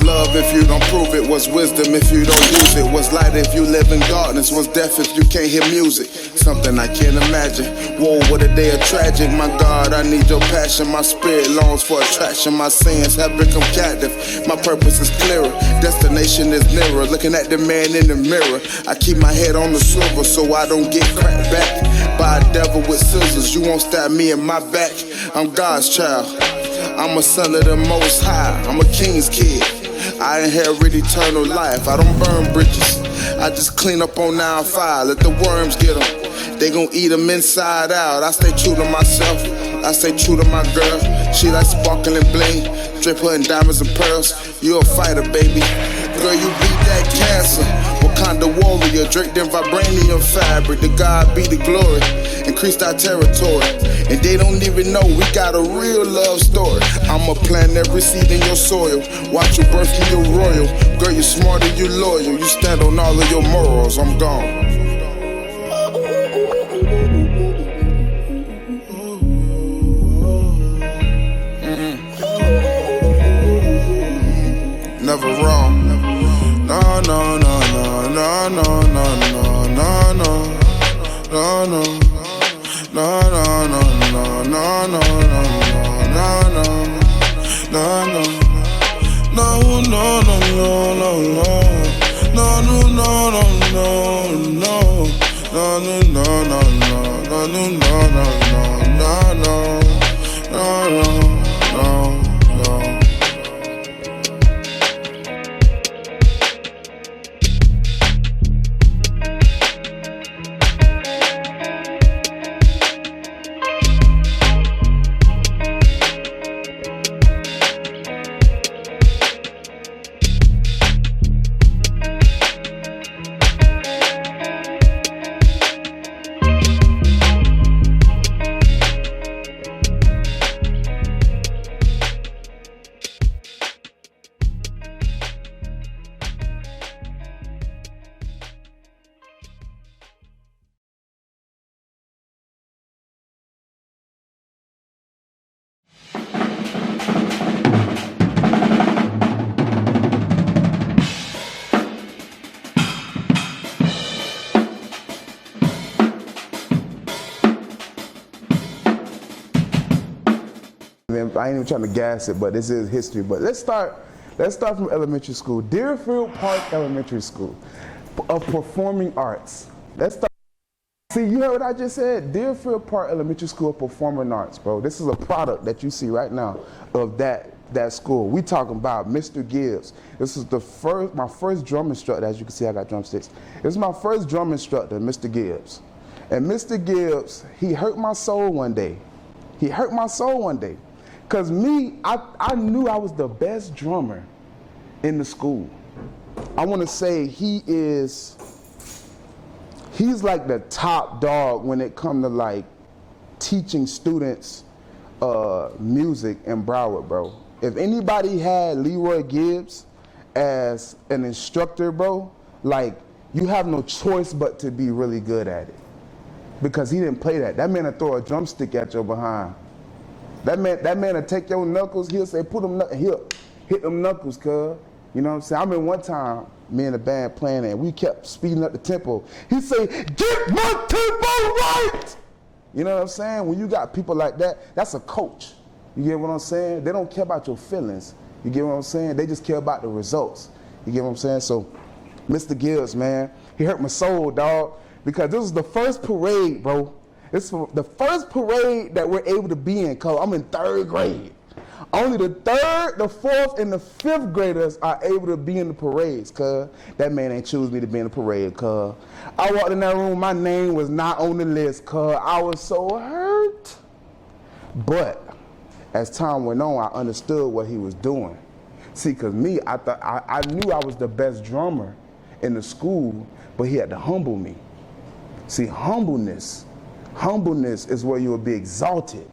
love if you don't prove it? What's wisdom if you don't use it? What's light if you live in darkness? What's death if you can't hear music? Something I can't imagine. Whoa, what a day of tragic. My God, I need your passion. My spirit longs for attraction. My sins have become captive. My purpose is clearer. Destination is nearer. Looking at the man in the mirror. I keep my head on the swivel so I don't get cracked back by a devil with scissors. You won't stab me in my back. I'm God's child. I'm a son of the Most High. I'm a king's kid. I inherit eternal life. I don't burn bridges. I just clean up on 9-5. Let the worms get them. They gon' eat them inside out. I stay true to myself. I stay true to my girl. She like sparkling bling. Drape her in diamonds and pearls. You a fighter, baby. Girl, you beat that cancer. Wakanda warrior, draped in vibranium fabric. To God be the glory. Increased our territory. And they don't even know we got a real love story. I'ma plant every seed in your soil. Watch you birth me a royal. Girl, you smarter, you loyal. You stand on all of your morals. I'm gone. Never wrong. No, no, no, no, no, no, no, no, no, no, no, no. No, no, no, no, no, no, no, no, no, no, no, no, no, no, I ain't even trying to gas it, but this is history. But let's start from elementary school. Deerfield Park Elementary School of Performing Arts. Let's start. See, you heard what I just said? Deerfield Park Elementary School of Performing Arts, bro. This is a product that you see right now of that school. We talking about Mr. Gibbs. This is my first drum instructor. As you can see, I got drumsticks. This is my first drum instructor, Mr. Gibbs. And Mr. Gibbs, he hurt my soul one day. He hurt my soul one day. Because I knew I was the best drummer in the school. I want to say he's like the top dog when it comes to like teaching students music in Broward, bro. If anybody had Leroy Gibbs as an instructor, bro, like you have no choice but to be really good at it. Because he didn't play that. That man would throw a drumstick at your behind. That man will take your knuckles, he'll say, he'll hit them knuckles, cuz. You know what I'm saying? I remember one time, me and the band playing and we kept speeding up the tempo. He'd say, get my tempo right! You know what I'm saying? When you got people like that, that's a coach. You get what I'm saying? They don't care about your feelings. You get what I'm saying? They just care about the results. You get what I'm saying? So, Mr. Gibbs, man, he hurt my soul, dog, because this was the first parade, bro. It's the first parade that we're able to be in, cuz I'm in 3rd grade. Only the 3rd, the 4th, and the 5th graders are able to be in the parades, cuz that man ain't choose me to be in the parade, cuz. I walked in that room, my name was not on the list, cuz I was so hurt. But as time went on, I understood what he was doing. See, cuz me, I knew I was the best drummer in the school, but he had to humble me. See, humbleness is where you will be exalted.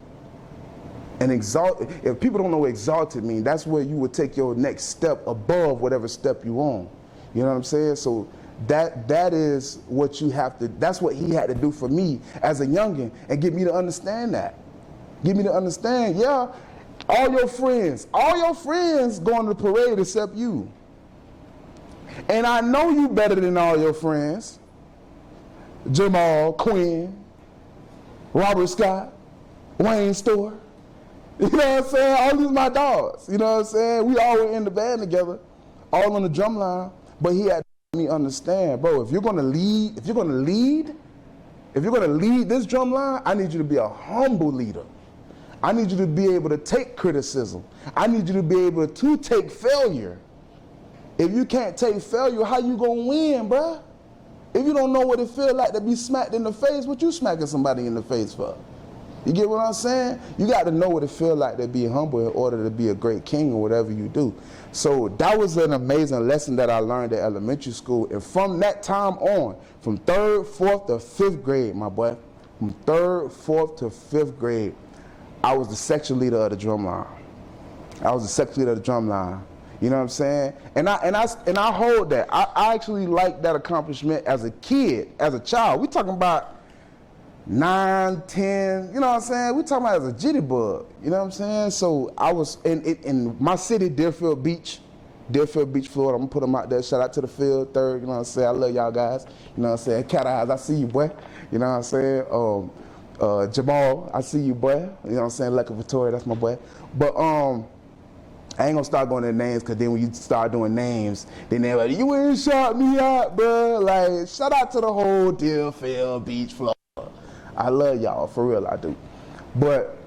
And if people don't know what exalted means, that's where you would take your next step above whatever step you on. You know what I'm saying? So that is what you have to, that's what he had to do for me as a youngin' and get me to understand that. Get me to understand, yeah, All your friends going to the parade except you. And I know you better than all your friends. Jamal, Quinn, Robert Scott, Wayne Store. You know what I'm saying? All these my dogs. You know what I'm saying? We all were in the band together, all on the drum line. But he had to me understand, bro, if you're gonna lead this drum line, I need you to be a humble leader. I need you to be able to take criticism. I need you to be able to take failure. If you can't take failure, how you gonna win, bruh? If you don't know what it feels like to be smacked in the face, what you smacking somebody in the face for? You get what I'm saying? You got to know what it feels like to be humble in order to be a great king or whatever you do. So that was an amazing lesson that I learned at elementary school. And from that time on, from 3rd, 4th to 5th grade, my boy, from 3rd, 4th to 5th grade, I was the section leader of the drum line. You know what I'm saying? And I hold that. I actually like that accomplishment as a kid, as a child. We talking about 9, 10, you know what I'm saying? We talking about as a jitterbug, you know what I'm saying? So I was in my city, Deerfield Beach, Florida. I'm gonna put them out there. Shout out to the field, 3rd, you know what I'm saying? I love y'all guys. You know what I'm saying? Cat Eyes, I see you, boy. You know what I'm saying? Jamal, I see you, boy. You know what I'm saying? Lucky Victoria, that's my boy. But I ain't gonna start going to names, because then when you start doing names, then they're like, you ain't shout me out, bro. Like, shout out to the whole Deerfield Beach, Florida. I love y'all, for real, I do. But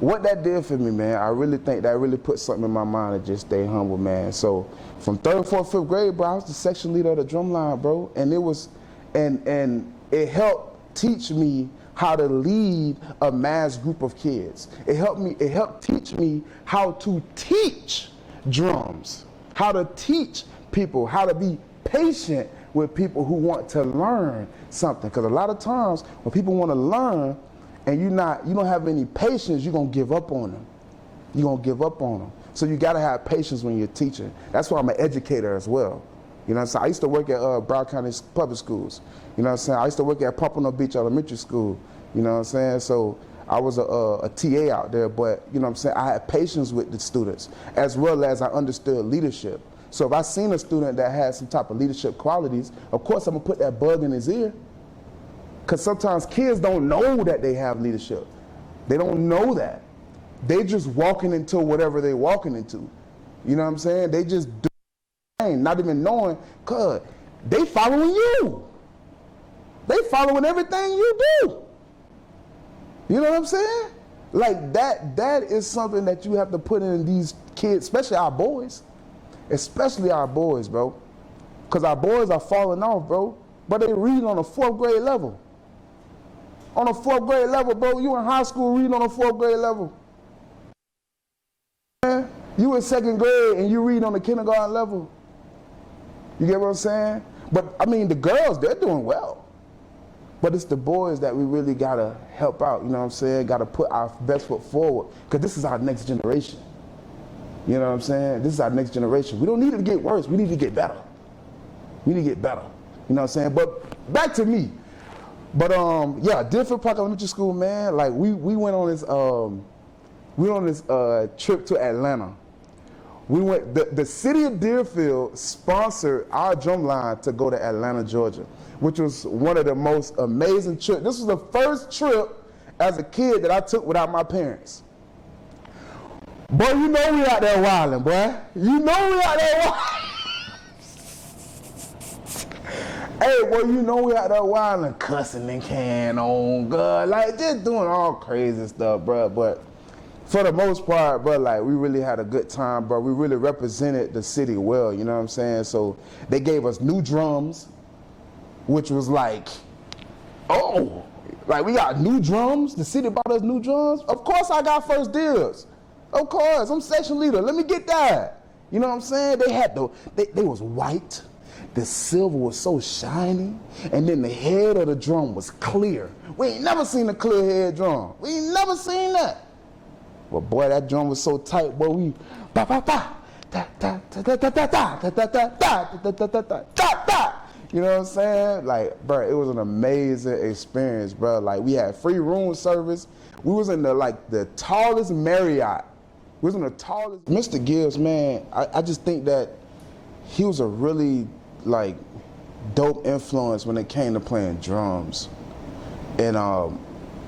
what that did for me, man, I really think that really put something in my mind to just stay humble, man. So from 3rd, 4th, 5th grade, bro, I was the section leader of the drum line, bro. And it was, and it helped teach me how to lead a mass group of kids. It helped teach me how to teach drums, how to teach people, how to be patient with people who want to learn something. Because a lot of times when people want to learn and you don't have any patience, you're gonna give up on them. So you gotta have patience when you're teaching. That's why I'm an educator as well. You know what I'm saying? I used to work at Broward County Public Schools. You know what I'm saying? I used to work at Pompano Beach Elementary School. You know what I'm saying? So I was a TA out there, but you know what I'm saying? I had patience with the students, as well as I understood leadership. So if I seen a student that had some type of leadership qualities, of course I'm gonna put that bug in his ear. Because sometimes kids don't know that they have leadership. They don't know that. They just walking into whatever they walking into. You know what I'm saying? They just do not even knowing, cause they following you. They following everything you do. You know what I'm saying? Like that is something that you have to put in these kids, especially our boys. Especially our boys, bro. Because our boys are falling off, bro. But they read on a 4th grade level. On a 4th grade level, bro. You in high school reading on a 4th grade level. You in 2nd grade and you read on the kindergarten level. You get what I'm saying? But, I mean, the girls, they're doing well. But it's the boys that we really got to help out, you know what I'm saying? Got to put our best foot forward. Because this is our next generation. You know what I'm saying? This is our next generation. We don't need it to get worse. We need to get better. We need to get better. You know what I'm saying? But back to me. But yeah, Deerfield Park Elementary School, man. Like we went on this trip to Atlanta. We went. The city of Deerfield sponsored our drum line to go to Atlanta, Georgia, which was one of the most amazing trips. This was the first trip as a kid that I took without my parents. Boy, you know we out there wilding, boy. You know we out there wilding. Hey, boy, you know we out there wilding, cussing and can on God, like just doing all crazy stuff, bro. But for the most part, bro, like we really had a good time, bro. We really represented the city well, you know what I'm saying? So they gave us new drums, which was like, oh, like we got new drums. The city bought us new drums. Of course I got first dibs. Of course, I'm section leader. Let me get that. You know what I'm saying? They had they was white. The silver was so shiny, and then the head of the drum was clear. We ain't never seen a clear head drum. We ain't never seen that. But boy, that drum was so tight, boy. We ba ba ba da da da da da da da da da da da da da da da. You know what I'm saying? Like, bro, it was an amazing experience, bro. Like, we had free room service. We was in the tallest Marriott. We was in the tallest. Mr. Gibbs, man, I just think that he was a really, like, dope influence when it came to playing drums. And I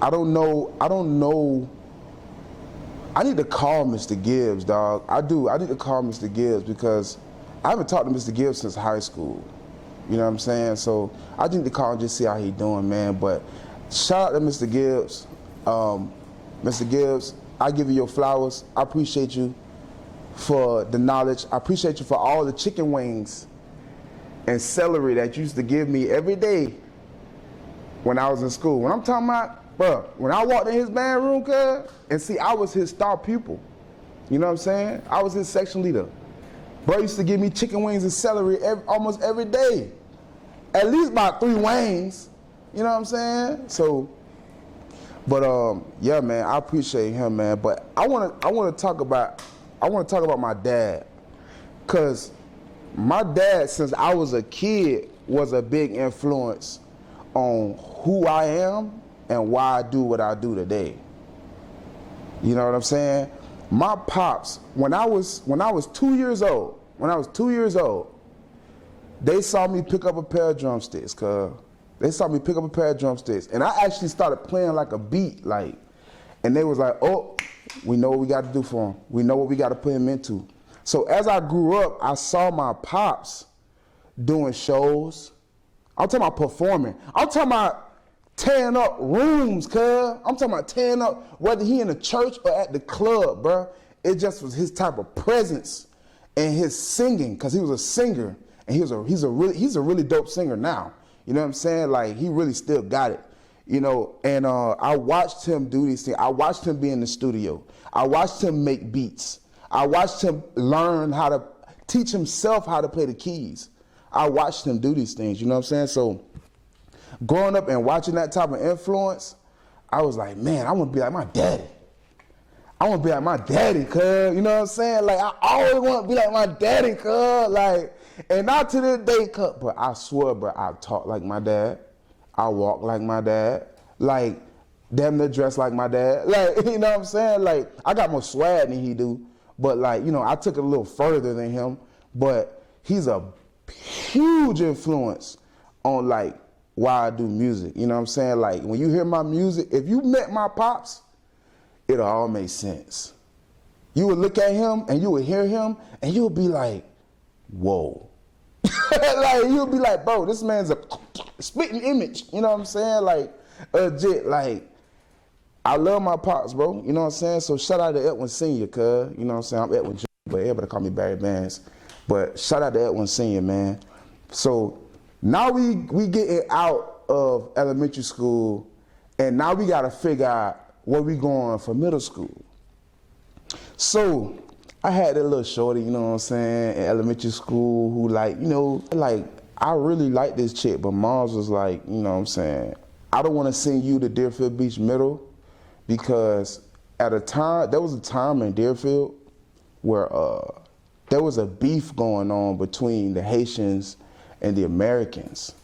don't know. I need to call Mr. Gibbs, dog. I do. I need to call Mr. Gibbs because I haven't talked to Mr. Gibbs since high school. You know what I'm saying? So I need to call and just see how he doing, man. But shout out to Mr. Gibbs. Mr. Gibbs, I give you your flowers. I appreciate you for the knowledge. I appreciate you for all the chicken wings and celery that you used to give me every day when I was in school. When I'm talking about, bro, when I walked in his band room, cuz, and see, I was his star pupil. You know what I'm saying? I was his section leader. Bro used to give me chicken wings and celery almost every day. At least about 3 wings. You know what I'm saying? So, but yeah, man, I appreciate him, man. But I wanna talk about my dad. Cause my dad, since I was a kid, was a big influence on who I am and why I do what I do today. You know what I'm saying? My pops, when I was 2 years old, they saw me pick up a pair of drumsticks, and I actually started playing like a beat, like, and they was like, oh, we know what we got to do for him. We know what we got to put him into. So as I grew up, I saw my pops doing shows. I'm talking about performing. I'm talking about tearing up rooms, cuz. I'm talking about tearing up, whether he in the church or at the club, bruh. It just was his type of presence and his singing, cause he was a singer, and he's a really dope singer now. You know what I'm saying? Like, he really still got it. You know, and I watched him do these things. I watched him be in the studio. I watched him make beats. I watched him learn how to teach himself how to play the keys. I watched him do these things, you know what I'm saying? So growing up and watching that type of influence, I was like, man, I want to be like my daddy. I want to be like my daddy, cuz, you know what I'm saying? Like, I always want to be like my daddy, cuz, like, and not to this day, cuz, but I swear, bro, I talk like my dad. I walk like my dad. Like, damn near dress like my dad. Like, you know what I'm saying? Like, I got more swag than he do, but, like, you know, I took it a little further than him, but he's a huge influence on, like, why I do music. You know what I'm saying? Like, when you hear my music, if you met my pops, it'll all make sense. You would look at him and you would hear him and you would be like, whoa. Like, you'll be like, bro, this man's a spitting image. You know what I'm saying? Like, legit, like, I love my pops, bro. You know what I'm saying? So shout out to Edwin Sr., cuz. You know what I'm saying? I'm Edwin Jr., but everybody call me Barry Bands. But shout out to Edwin Sr., man. So now we getting out of elementary school, and now we got to figure out where we going for middle school. So I had that little shorty, you know what I'm saying, in elementary school who, like, you know, like, I really like this chick, but Mars was like, you know what I'm saying, I don't want to send you to Deerfield Beach Middle because at a time, there was a time in Deerfield where there was a beef going on between the Haitians and the Americans.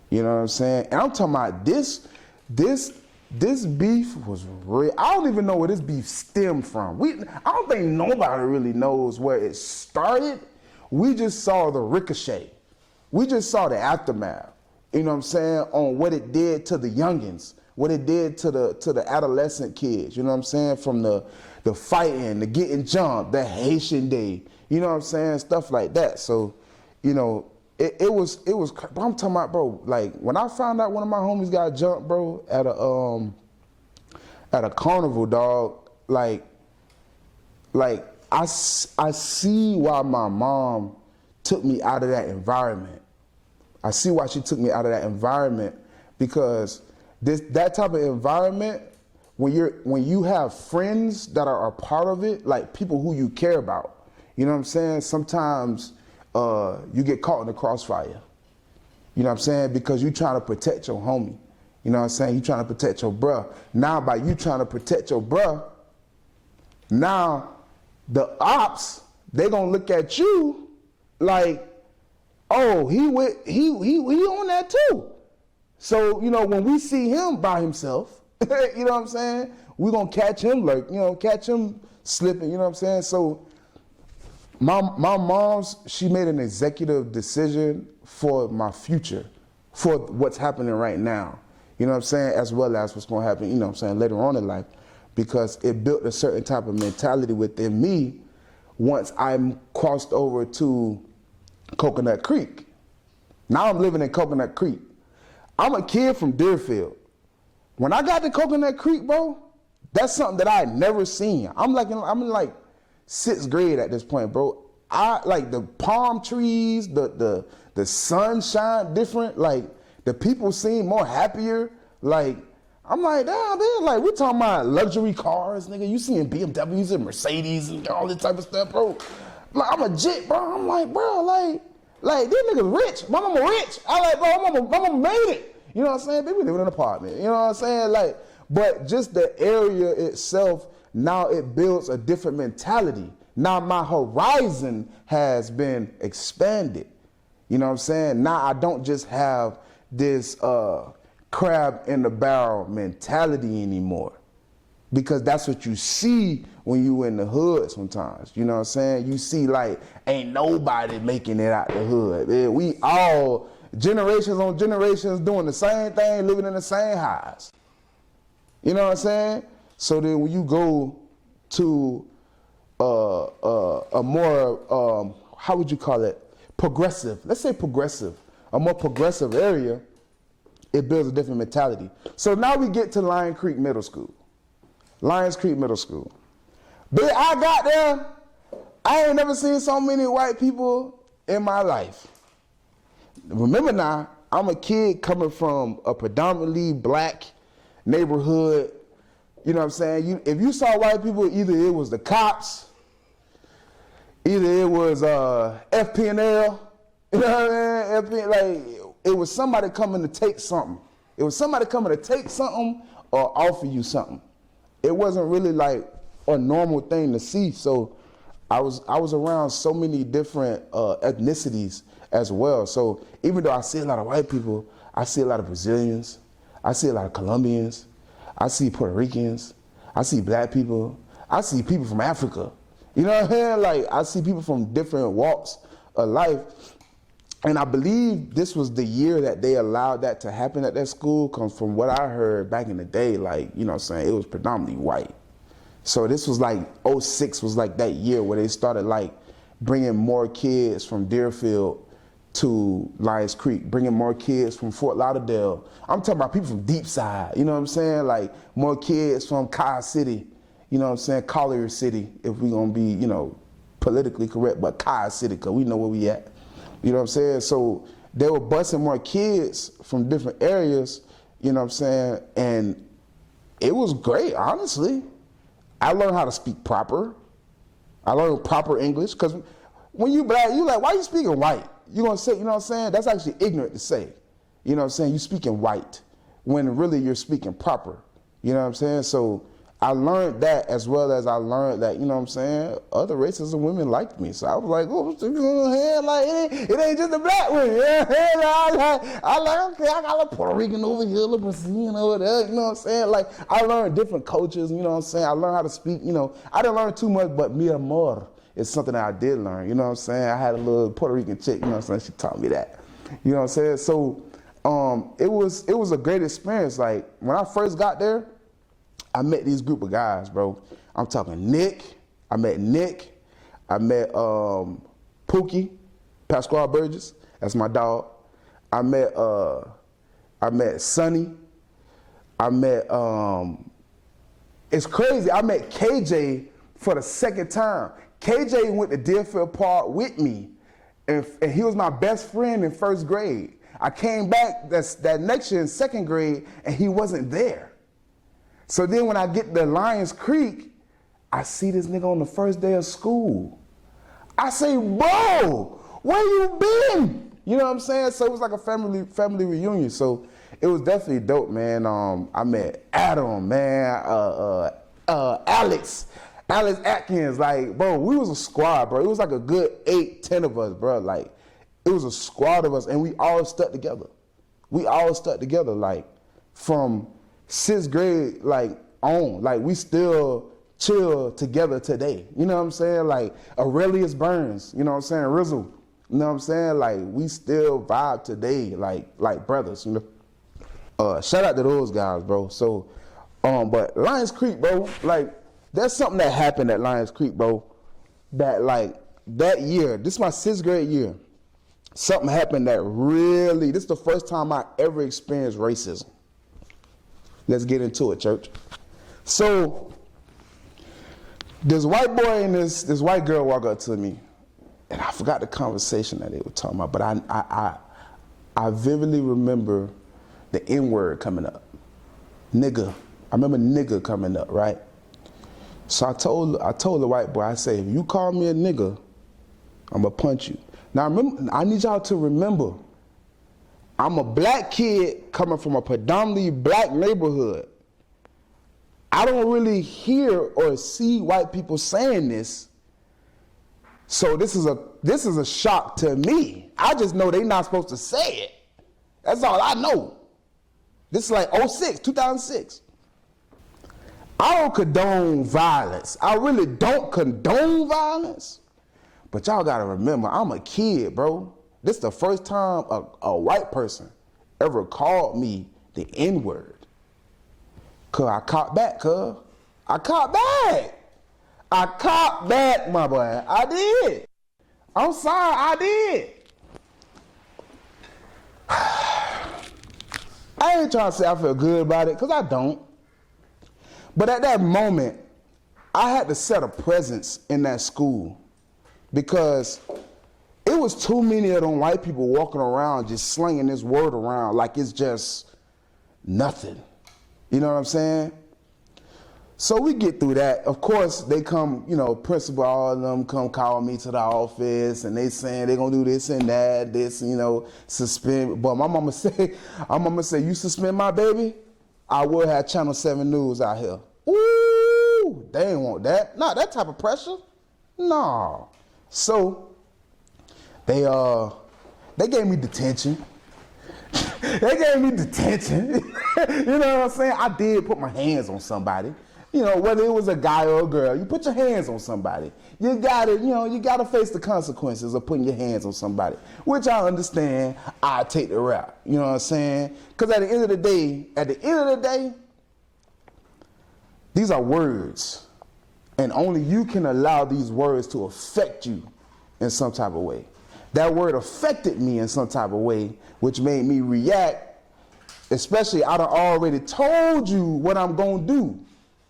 You know what I'm saying? And I'm talking about this beef was real. I don't even know where this beef stemmed from. I don't think nobody really knows where it started. We just saw the ricochet. We just saw the aftermath. You know what I'm saying? On what it did to the youngins, what it did to the adolescent kids. You know what I'm saying? From the fighting, the getting jumped, the Haitian day. You know what I'm saying? Stuff like that. So, you know, it was, but I'm talking about, bro, like, when I found out one of my homies got jumped, bro, at a carnival, dog, like I see why my mom took me out of that environment. I see why she took me out of that environment, because that type of environment, when you have friends that are a part of it, like people who you care about, you know what I'm saying? Sometimes you get caught in the crossfire. You know what I'm saying? Because you're trying to protect your homie. You know what I'm saying? You're trying to protect your bruh. Now, by you trying to protect your bruh, now the ops, they gonna look at you like, oh, he on that too. So, when we see him by himself, you know what I'm saying? We're going to catch him catch him slipping, you know what I'm saying? So my mom's, she made an executive decision for my future, for what's happening right now, you know what I'm saying? As well as what's going to happen, you know what I'm saying, later on in life, because it built a certain type of mentality within me once I crossed over to Coconut Creek. Now I'm living in Coconut Creek. I'm a kid from Deerfield. When I got to Coconut Creek, bro, that's something that I had never seen. I'm in like 6th grade at this point, bro. I like the palm trees, the sunshine different, like the people seem more happier. Like, I'm like, damn, man, like we talking about luxury cars, nigga. You seeing BMWs and Mercedes and all this type of stuff, bro. Like, I'm a jit, bro. I'm like, bro, like these niggas rich. My mama rich. I like, bro, my mama made it. You know what I'm saying? They be living in an apartment. You know what I'm saying? Like, but just the area itself, now it builds a different mentality. Now my horizon has been expanded. You know what I'm saying? Now I don't just have this crab in the barrel mentality anymore. Because that's what you see when you in the hood sometimes. You know what I'm saying? You see like, ain't nobody making it out the hood. Man, we all, generations on generations doing the same thing, living in the same house. You know what I'm saying? So then when you go to a more, how would you call it? Progressive, let's say progressive, a more progressive area, it builds a different mentality. So now we get to Lions Creek Middle School. Lions Creek Middle School. But I got there, I ain't never seen so many white people in my life. Remember now, I'm a kid coming from a predominantly black neighborhood. You know what I'm saying? If you saw white people, either it was the cops, either it was FPNL, you know what I mean? Like, it was somebody coming to take something. It was somebody coming to take something or offer you something. It wasn't really like a normal thing to see. So I was around so many different ethnicities as well. So even though I see a lot of white people, I see a lot of Brazilians, I see a lot of Colombians, I see Puerto Ricans, I see black people, I see people from Africa. You know what I'm saying? Like, I see people from different walks of life. And I believe this was the year that they allowed that to happen at that school, because from what I heard back in the day, like, you know what I'm saying, it was predominantly white. So this was like, '06 was like that year where they started like bringing more kids from Deerfield to Lions Creek, bringing more kids from Fort Lauderdale. I'm talking about people from Deep Side, you know what I'm saying? Like, more kids from Kyle City, you know what I'm saying? Collier City, if we're gonna be, you know, politically correct, but Kyle City, because we know where we at. You know what I'm saying? So they were busing more kids from different areas, you know what I'm saying? And it was great, honestly. I learned how to speak proper. I learned proper English, because when you black, you like, why you speaking white? You're gonna say, you know what I'm saying? That's actually ignorant to say. You know what I'm saying? You speaking white when really you're speaking proper. You know what I'm saying? So I learned that, as well as I learned that, you know what I'm saying, other races of women liked me. So I was like, oh, what's going on here? Like, it ain't just the black women. Yeah, I like, okay, I got a Puerto Rican over here, a Brazilian over there, you know what I'm saying? Like, I learned different cultures, you know what I'm saying? I learned how to speak, you know. I didn't learn too much, but mi amor is something that I did learn, you know what I'm saying? I had a little Puerto Rican chick, you know what I'm saying? She taught me that, you know what I'm saying? So it was a great experience. Like, when I first got there, I met these group of guys, bro. I'm talking Nick. I met Pookie, Pasquale Burgess. That's my dog. I met Sonny. It's crazy. I met KJ for the second time. KJ went to Deerfield Park with me, and he was my best friend in first grade. I came back that next year in second grade, and he wasn't there. So then when I get to Lions Creek, I see this nigga on the first day of school. I say, bro, where you been? You know what I'm saying? So it was like a family reunion. So it was definitely dope, man. I met Adam, man, Alex Atkins. Like, bro, we was a squad, bro. It was like a good 8, 10 of us, bro. Like, It was a squad of us, and we all stuck together. We all stuck together, like, from 6th grade, like, on. Like, we still chill together today. You know what I'm saying? Like, Aurelius Burns, you know what I'm saying? Rizzle, you know what I'm saying? Like, we still vibe today, like brothers, you know? Shout out to those guys, bro. So, but Lions Creek, bro, like, there's something that happened at Lions Creek, bro, that, like, that year, this is my 6th grade year, something happened that really, this is the first time I ever experienced racism. Let's get into it, church. So, this white boy and this white girl walk up to me, and I forgot the conversation that they were talking about, but I vividly remember the N-word coming up. Nigga. I remember nigga coming up, right? So I told the white boy, I say, if you call me a nigga, I'm gonna punch you. Now remember, I need y'all to remember, I'm a black kid coming from a predominantly black neighborhood. I don't really hear or see white people saying this. So this is a shock to me. I just know they're not supposed to say it. That's all I know. This is like 2006. I don't condone violence. I really don't condone violence. But y'all gotta remember, I'm a kid, bro. This is the first time a white person ever called me the N-word. Cause I caught back, cuz. I caught back. I caught back, my boy. I did. I'm sorry, I did. I ain't trying to say I feel good about it, cause I don't. But at that moment, I had to set a presence in that school because it was too many of them white people walking around just slinging this word around like it's just nothing. You know what I'm saying? So we get through that. Of course, they come, you know, principal, all of them come call me to the office and they saying they're gonna do this and that, this, you know, suspend. But my mama say, you suspend my baby, I will have Channel 7 News out here. Ooh, they ain't want that. Not that type of pressure. No. So they gave me detention. They gave me detention. You know what I'm saying? I did put my hands on somebody. You know, whether it was a guy or a girl, you put your hands on somebody. You gotta face the consequences of putting your hands on somebody, which I understand. I take the rap. You know what I'm saying? Because at the end of the day, these are words, and only you can allow these words to affect you in some type of way. That word affected me in some type of way, which made me react, especially I done already told you what I'm gonna do.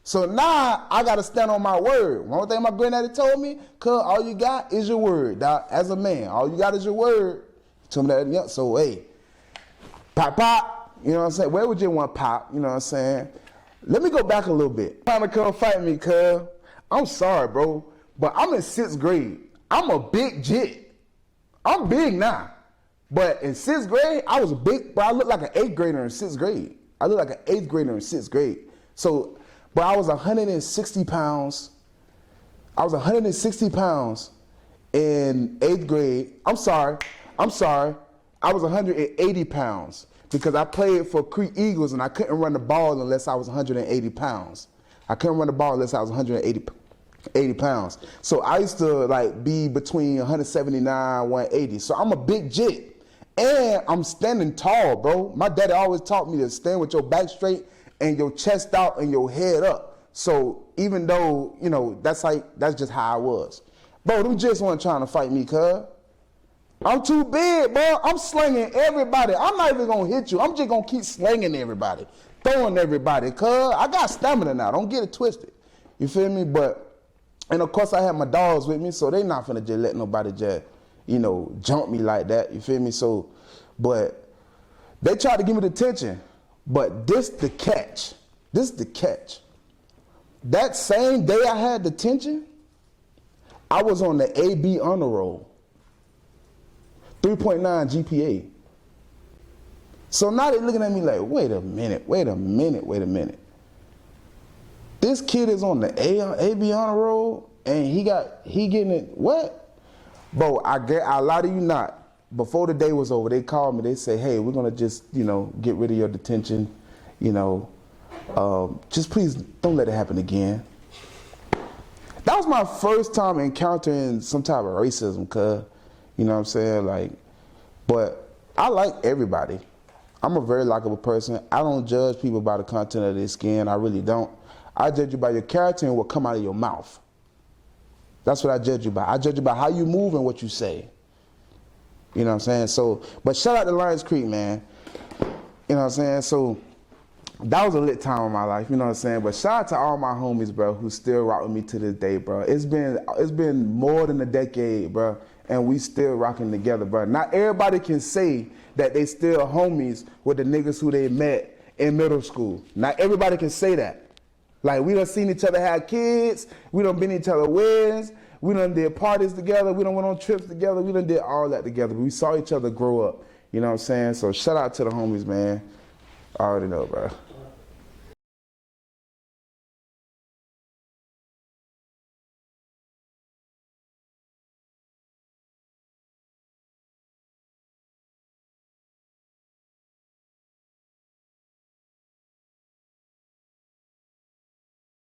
So now I gotta stand on my word. One thing my granddaddy told me, cuz all you got is your word. Now, as a man, all you got is your word. He told me that, yeah, so hey, pop, you know what I'm saying? Where would you want pop, you know what I'm saying? Let me go back a little bit. Trying to come fight me, cuz. I'm sorry, bro, but I'm in 6th grade. I'm a big jit. I'm big now. But in 6th grade, I was a big, but I looked like an 8th grader in 6th grade. I looked like an 8th grader in 6th grade. So, but I was 160 pounds. I was 160 pounds in 8th grade. I'm sorry. I was 180 pounds because I played for Creek Eagles and I couldn't run the ball unless I was 180 pounds. I couldn't run the ball unless I was 180 pounds. So I used to like be between 179, 180. So I'm a big jit. And I'm standing tall, bro. My daddy always taught me to stand with your back straight and your chest out and your head up. So even though, you know, that's just how I was. Bro, them jits weren't trying to fight me, cuz. I'm too big, bro. I'm slinging everybody. I'm not even gonna hit you. I'm just gonna keep slinging everybody, throwing everybody, cuz. I got stamina now. Don't get it twisted. You feel me? And of course I have my dogs with me, so they not finna just let nobody just, you know, jump me like that. You feel me? So, but they tried to give me the attention. But this the catch. That same day I had detention, I was on the AB honor roll. 3.9 GPA. So now they're looking at me like, wait a minute. This kid is on the AB honor roll and he getting it, what? Bro, I lie to you not. before the day was over, they called me. They say, hey, we're going to just, you know, get rid of your detention. You know, just please don't let it happen again. That was my first time encountering some type of racism, cuz. You know what I'm saying? Like, but I like everybody. I'm a very likable person. I don't judge people by the content of their skin. I really don't. I judge you by your character and what come out of your mouth. That's what I judge you by. I judge you by how you move and what you say. You know what I'm saying? So, but shout out to Lions Creek, man. You know what I'm saying? So, that was a lit time in my life, you know what I'm saying? But shout out to all my homies, bro, who still rock with me to this day, bro. It's been more than a decade, bro, and we still rocking together, bro. Not everybody can say that they still homies with the niggas who they met in middle school. Not everybody can say that. Like, we done seen each other have kids, we done been to each other weddings, we done did parties together, we done went on trips together, we done did all that together. But we saw each other grow up, you know what I'm saying? So shout out to the homies, man. I already know, bro.